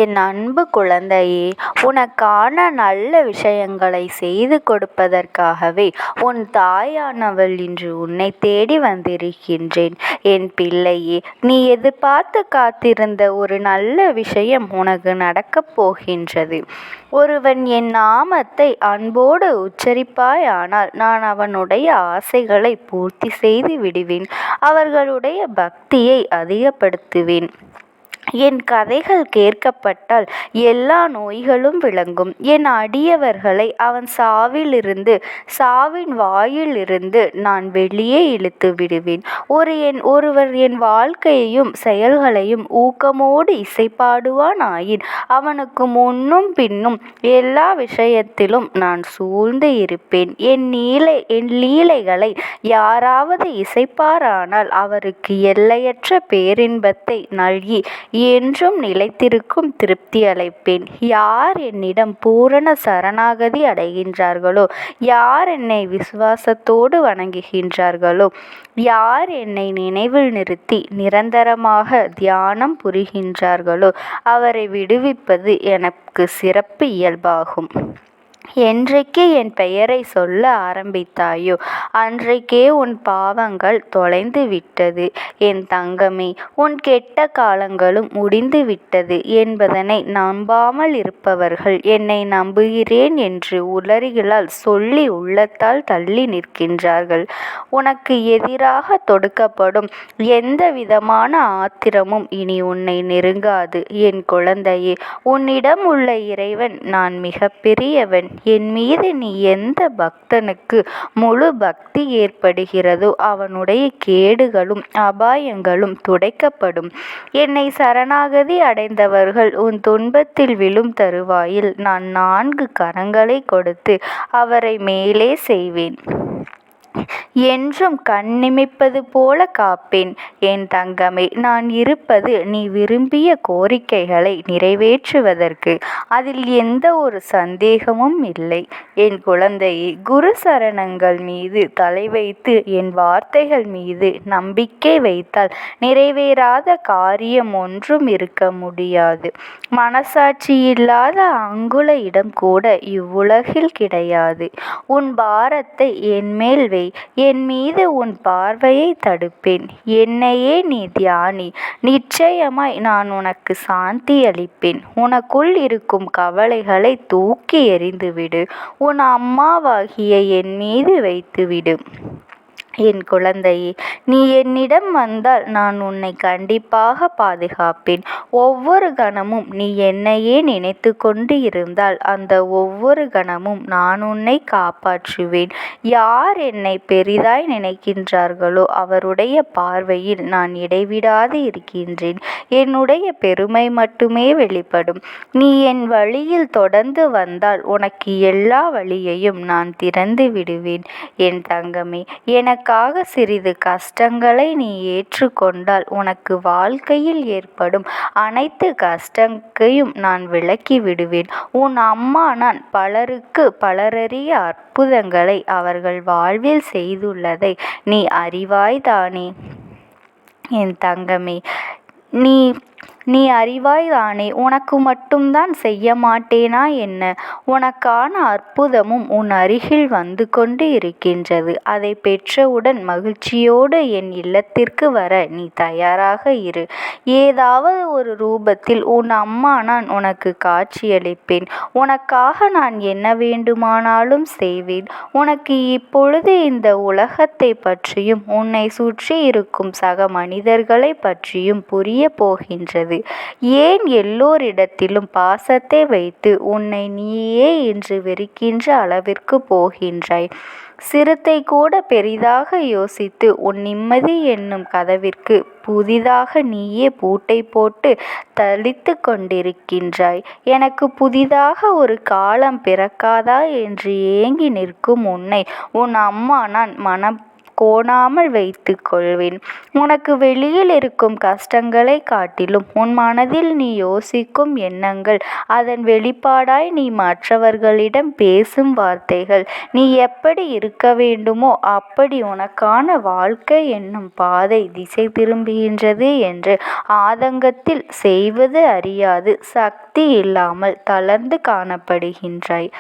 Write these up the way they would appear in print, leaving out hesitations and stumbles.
என் அன்பு குழந்தையே, உனக்கான நல்ல விஷயங்களை செய்து கொடுப்பதற்காகவே உன் தாயானவள் இன்று உன்னை தேடி வந்திருக்கின்றேன். என் பிள்ளையே, நீ எதிர்பார்த்து காத்திருந்த ஒரு நல்ல விஷயம் உனக்கு நடக்கப் போகின்றது. ஒருவன் என் நாமத்தை அன்போடு உச்சரிப்பாயானால் நான் அவனுடைய ஆசைகளை பூர்த்தி செய்து விடுவேன். அவர்களுடைய பக்தியை அதிகப்படுத்துவேன். என் கதைகள் கேட்கப்பட்டால் எல்லா நோய்களும் விலகும். என் அடியவர்களை அவன் சாவின் வாயிலிருந்து நான் வெளியே இழுத்து விடுவேன். ஒருவர் என் வாழ்க்கையையும் செயல்களையும் ஊக்கமோடு இசைப்பாடுவானாயின் அவனுக்கு முன்னும் பின்னும் எல்லா விஷயத்திலும் நான் சூழ்ந்து இருப்பேன். என் லீலைகளை யாராவது இசைப்பாரானால் அவருக்கு எல்லையற்ற பேரின்பத்தை நல்கி என்றும் நிலைத்திருக்கும் திருப்தி அளிப்பேன். யார் என்னிடம் பூரண சரணாகதி அடைகின்றார்களோ, யார் என்னை விசுவாசத்தோடு வணங்குகின்றார்களோ, யார் என்னை நினைவில் நிறுத்தி நிரந்தரமாக தியானம் புரிகின்றார்களோ அவரை விடுவிப்பது எனக்கு சிறப்பு இயல்பாகும். என்றைக்கு என் பெயரை சொல்ல ஆரம்பித்தாயோ அன்றைக்கே உன் பாவங்கள் தொலைந்து விட்டது. என் தங்கமே, உன் கெட்ட காலங்களும் முடிந்து விட்டது என்பதனை நம்பாமல் இருப்பவர்கள் என்னை நம்புகிறேன் என்று உளறிகளால் சொல்லி உள்ளத்தால் தள்ளி நிற்கின்றார்கள். உனக்கு எதிராக தொடுக்கப்படும் எந்த விதமான ஆத்திரமும் இனி உன்னை நெருங்காது. என் குழந்தையே, உன்னிடம் உள்ள இறைவன் நான் மிக பெரியவன். என் மீது நீ எந்த பக்தனுக்கு முழு பக்தி ஏற்படுகிறதோ அவனுடைய கேடுகளும் அபாயங்களும் துடைக்கப்படும். என்னை சரணாகதி அடைந்தவர்கள் உன் துன்பத்தில் விழும் தருவாயில் நான் 4 கரங்களை கொடுத்து அவரை மேலே செய்வேன். என்றும் கண்ணிமைப்பது போல காப்பேன். என் தங்கமே, நான் இருப்பது நீ விரும்பிய கோரிக்கைகளை நிறைவேற்றுவதற்கு. அதில் எந்த ஒரு சந்தேகமும் இல்லை. என் குழந்தையே, குரு சரணங்கள் மீது தலை வைத்து என் வார்த்தைகள் மீது நம்பிக்கை வைத்தால் நிறைவேறாத காரியம் ஒன்றும் இருக்க முடியாது. மனசாட்சி இல்லாத அங்குல இடம் கூட இவ்வுலகில் கிடையாது. உன் பாரத்தை என்மேல் வை. என் மீது உன் பார்வையை தடுப்பேன். என்னையே நீ தியானி. நிச்சயமாய் நான் உனக்கு சாந்தி அளிப்பேன். உனக்குள் இருக்கும் கவலைகளை தூக்கி எறிந்துவிடு. உன் அம்மாவாகிய என் மீது வைத்துவிடு. என் குழந்தையே, நீ என்னிடம் வந்தால் நான் உன்னை கண்டிப்பாக பாதுகாப்பேன். ஒவ்வொரு கணமும் நீ என்னையே நினைத்து கொண்டு இருந்தால் அந்த ஒவ்வொரு கணமும் நான் உன்னை காப்பாற்றுவேன். யார் என்னை பெரிதாய் நினைக்கின்றார்களோ அவருடைய பார்வையில் நான் இடைவிடாது இருக்கின்றேன். என்னுடைய பெருமை மட்டுமே வெளிப்படும். நீ என் வழியில் தொடர்ந்து வந்தால் உனக்கு எல்லா வழியையும் நான் திறந்து விடுவேன். என் தங்கமே, எனக்காக சிறிது கஷ்டங்களை நீ ஏற்றுக்கொண்டால் உனக்கு வாழ்க்கையில் ஏற்படும் அனைத்து கஷ்டங்களையும் நான் விலக்கி விடுவேன். உன் அம்மா நான் பலரறிய அற்புதங்களை அவர்கள் வாழ்வில் செய்துள்ளதை நீ அறிவாய்தானே? என் தங்கமே, நீ அறிவாய்தானே? உனக்கு மட்டும்தான் செய்ய மாட்டேனா என்ன? உனக்கான அற்புதமும் உன் அருகில் வந்து கொண்டு இருக்கின்றது. அதை பெற்றவுடன் மகிழ்ச்சியோடு என் இல்லத்திற்கு வர நீ தயாராக இரு. ஏதாவது ஒரு ரூபத்தில் உன் அம்மா நான் உனக்கு காட்சியளிப்பேன். உனக்காக நான் என்ன வேண்டுமானாலும் செய்வேன். உனக்கு இப்பொழுது இந்த உலகத்தை பற்றியும் உன்னை சுற்றி இருக்கும் சக மனிதர்களை பற்றியும் புரிய போகின்றது. ஏன் எல்லோரிடத்திலும் பாசத்தை வைத்து உன்னை நீயே இன்று வெறுக்கின்ற அளவிற்கு போகின்றாய்? சிறுத்தை கூட பெரிதாக யோசித்து உன் நிம்மதி என்னும் கதவிற்கு புதிதாக நீயே பூட்டை போட்டு தளித்து கொண்டிருக்கின்றாய். எனக்கு புதிதாக ஒரு காலம் பிறக்காதா என்று ஏங்கி நிற்கும் உன்னை உன் அம்மா நான் மனம் கோணாமல் வைத்து கொள்வேன். உனக்கு வெளியில் இருக்கும் கஷ்டங்களை காட்டிலும் உன் மனதில் நீ யோசிக்கும் எண்ணங்கள், அதன் வெளிப்பாடாய் நீ மற்றவர்களிடம் பேசும் வார்த்தைகள், நீ எப்படி இருக்க வேண்டுமோ அப்படி உனக்கான வாழ்க்கை என்னும் பாதை திசை திரும்புகின்றது என்று ஆதங்கத்தில் செய்வது அறியாது சக்தி இல்லாமல் தளர்ந்து காணப்படுகின்றாய்.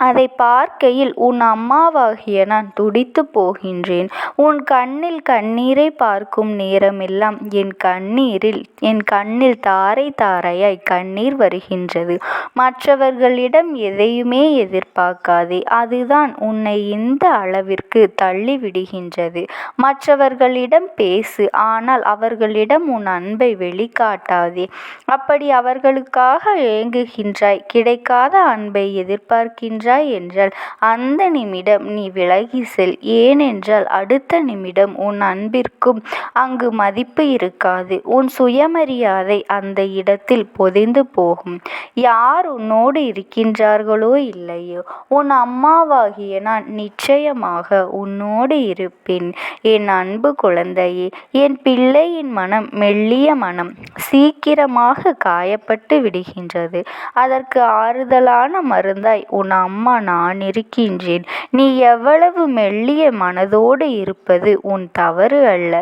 அதை பார்க்கையில் உன் அம்மாவாகிய நான் துடித்து போகின்றேன். உன் கண்ணில் கண்ணீரை பார்க்கும் நேரமெல்லாம் என் கண்ணில் தாரை தாரையாய் கண்ணீர் வருகின்றது. மற்றவர்களிடம் எதையுமே எதிர்பார்க்காதே, அதுதான் உன்னை இந்த அளவிற்கு தள்ளிவிடுகின்றது. மற்றவர்களிடம் பேசு, ஆனால் அவர்களிடம் உன் அன்பை வெளிக்காட்டாதே. அப்படி அவர்களுக்காக ஏங்குகின்றாய், கிடைக்காத அன்பை எதிர்பார்க்கின்றாய் என்றால் அந்த நிமிடம் நீ விலகி செல். ஏனென்றால் அடுத்த நிமிடம் உன் அன்பிற்கும் அங்கு மதிப்பு இருக்காது. உன் சுயமரியாதை அந்த இடத்தில் பொதிந்து போகும். யார் உன்னோடு இருக்கின்றார்களோ இல்லையோ, உன் அம்மாவாகிய நான் நிச்சயமாக உன்னோடு இருப்பேன். என் அன்பு குழந்தையே, என் பிள்ளையின் மனம் மெல்லிய மனம் சீக்கிரமாக காயப்பட்டு விடுகின்றது. அதற்கு ஆறுதலான மருந்தாய் உன் அம்மா நான் இருக்கின்றேன். நீ எவ்வளவு மெல்லிய மனதோடு இருப்பது உன் தவறு அல்ல.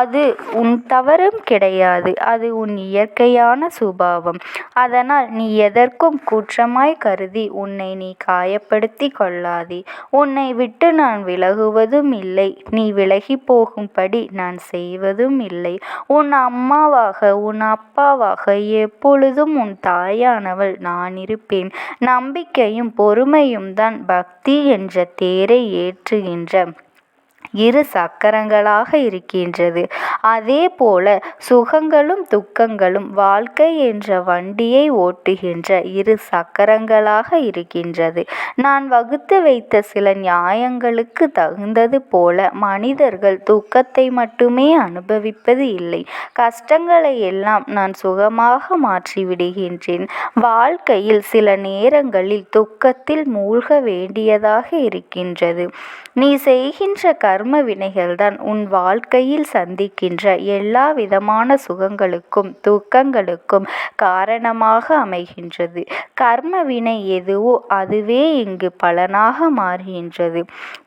அது உன் தவறும் கிடையாது. அது உன் இயற்கையான சுபாவம். அதனால் நீ எதற்கும் குற்றமாய் கருதி உன்னை நீ காயப்படுத்தி கொள்ளாதே. உன்னை விட்டு நான் விலகுவதும் இல்லை, நீ விலகி போகும்படி நான் செய்வதும் இல்லை. உன் அம்மாவாக உன் அப்பாவாக எப்பொழுதும் உன் தாயானவள் நான் இருப்பேன். நம்பிக்கையும் பொறுமையும் தான் பக்தி என்ற தேரை ஏற்றுகின்ற இரு சக்கரங்களாக இருக்கின்றது. அதே போல சுகங்களும் துக்கங்களும் வாழ்க்கை என்ற வண்டியை ஓட்டுகின்ற இரு சக்கரங்களாக இருக்கின்றது. நான் வகுத்து வைத்த சில நியாயங்களுக்கு தகுந்தது போல மனிதர்கள் துக்கத்தை மட்டுமே அனுபவிப்பது இல்லை. கஷ்டங்களை எல்லாம் நான் சுகமாக மாற்றிவிடுகின்றேன். வாழ்க்கையில் சில நேரங்களில் துக்கத்தில் மூழ்க வேண்டியதாக இருக்கின்றது. நீ செய்கின்ற கர்ம வினைகள்தான் உன் வாழ்க்கையில் சந்திக்கின்ற எல்லா விதமான சுகங்களுக்கும் துக்கங்களுக்கும் காரணமாக அமைகின்றது. கர்ம வினை எதுவோ அதுவே இங்கு பலனாக மாறுகின்றது.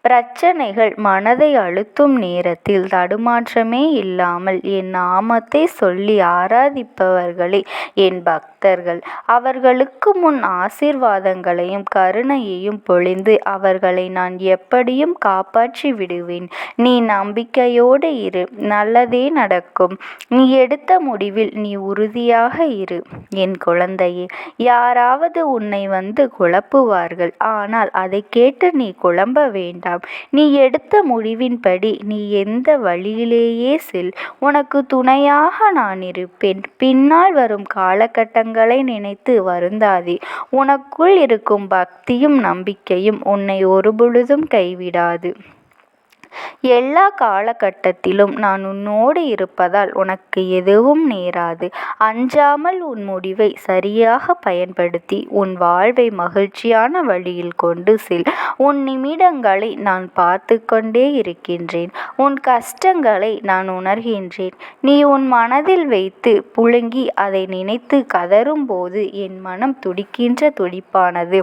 பிரச்சனைகள் மனதை அழுத்தும் நேரத்தில் தடுமாற்றமே இல்லாமல் என் நாமத்தை சொல்லி ஆராதிப்பவர்களே என் பக்தர்கள். அவர்களுக்கு முன் ஆசீர்வாதங்களையும் கருணையையும் பொழிந்து அவர்களை நான் எப்படியும் காப்பாற்றி விடுவேன். நீ நம்பிக்கையோடு இரு, நல்லதே நடக்கும். நீ எடுத்த முடிவில் நீ உறுதியாக இரு என் குழந்தையே. யாராவது உன்னை வந்து குழப்புவார்கள், ஆனால் அதை கேட்டு நீ குழம்ப வேண்டாம். நீ எடுத்த முடிவின்படி நீ எந்த வழியிலேயே செல். உனக்கு துணையாக நான் இருப்பேன். பின்னால் வரும் காலகட்டங்களை நினைத்து வருந்தாதே. உனக்குள் இருக்கும் பக்தியும் நம்பிக்கையும் உன்னை ஒருபொழுதும் கைவிடாது. எல்லா காலகட்டத்திலும் நான் உன்னோடு இருப்பதால் உனக்கு எதுவும் நேராது. அஞ்சாமல் உன் முடிவை சரியாக பயன்படுத்தி உன் வாழ்வை மகிழ்ச்சியான வழியில் கொண்டு செல். உன் நிமிடங்களை நான் பார்த்து கொண்டே இருக்கின்றேன். உன் கஷ்டங்களை நான் உணர்கின்றேன். நீ உன் மனதில் வைத்து புழுங்கி அதை நினைத்து கதறும் போது என் மனம் துடிக்கின்ற துடிப்பானது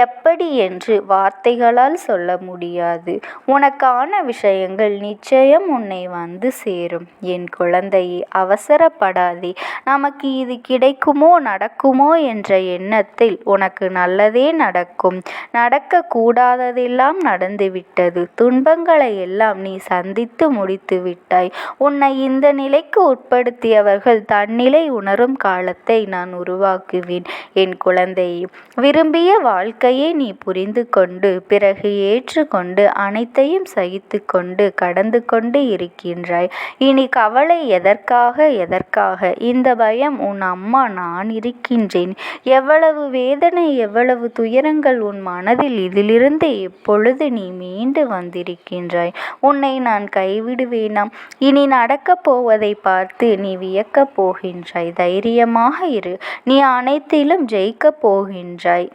எப்படி என்று வார்த்தைகளால் சொல்ல முடியாது. உனக்கான விஷயங்கள் நிச்சயம் உன்னை வந்து சேரும் என் குழந்தையே. அவசரப்படாதே. நமக்கு இது கிடைக்குமோ நடக்குமோ என்ற எண்ணத்தில் உனக்கு நல்லதே நடக்கும். நடக்கக்கூடாததெல்லாம் நடந்துவிட்டது. துன்பங்களை எல்லாம் நீ சந்தித்து முடித்து விட்டாய். உன்னை இந்த நிலைக்கு உட்படுத்தியவர்கள் தன்னிலை உணரும் காலத்தை நான் உருவாக்குவேன் என் குழந்தையே. விரும்பிய வாழ்க்கையை நீ புரிந்து கொண்டு பிறகு ஏற்றுக்கொண்டு அனைத்தையும் சகித்து கொண்டு கடந்து கொண்டு இருக்கின்றாய். இனி கவலை எதற்காக? இந்த பயம் உன் அம்மா நான் இருக்கின்றேன். எவ்வளவு வேதனை எவ்வளவு துயரங்கள் உன் மனதில் இதிலிருந்து எப்பொழுது நீ மீண்டு வந்திருக்கின்றாய். உன்னை நான் கைவிடுவேனா? இனி நடக்கப் போவதை பார்த்து நீ வியக்கப் போகின்றாய். தைரியமாக இரு. நீ அனைத்திலும் ஜெயிக்கப் போகின்றாய்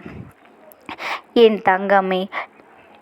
என் தங்கமே.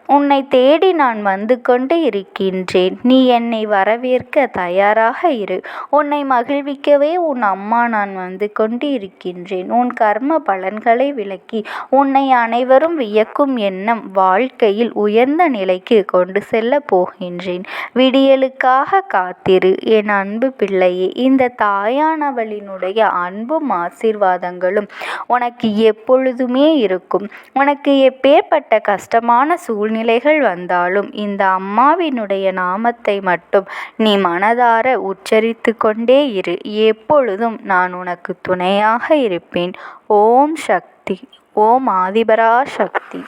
உன்னை தேடி நான் வந்து கொண்டு இருக்கின்றேன். நீ என்னை வரவேற்க தயாராக இரு. உன்னை மகிழ்விக்கவே உன் அம்மா நான் வந்து கொண்டு இருக்கின்றேன். உன் கர்ம பலன்களை விளக்கி உன்னை அனைவரும் வியக்கும் எண்ணம் வாழ்க்கையில் உயர்ந்த நிலைக்கு கொண்டு செல்ல போகின்றேன். விடியலுக்காக காத்திரு என் அன்பு பிள்ளையே. இந்த தாயானவளினுடைய அன்பும் ஆசீர்வாதங்களும் உனக்கு எப்பொழுதுமே இருக்கும். உனக்கு எப்பேற்பட்ட கஷ்டமான சூழ்நிலைகள் வந்தாலும் இந்த அம்மாவினுடைய நாமத்தை மட்டும் நீ மனதார உச்சரித்து கொண்டே இரு. எப்பொழுதும் நான் உனக்கு துணையாக இருப்பேன். ஓம் சக்தி. ஓம் ஆதிபரா சக்தி.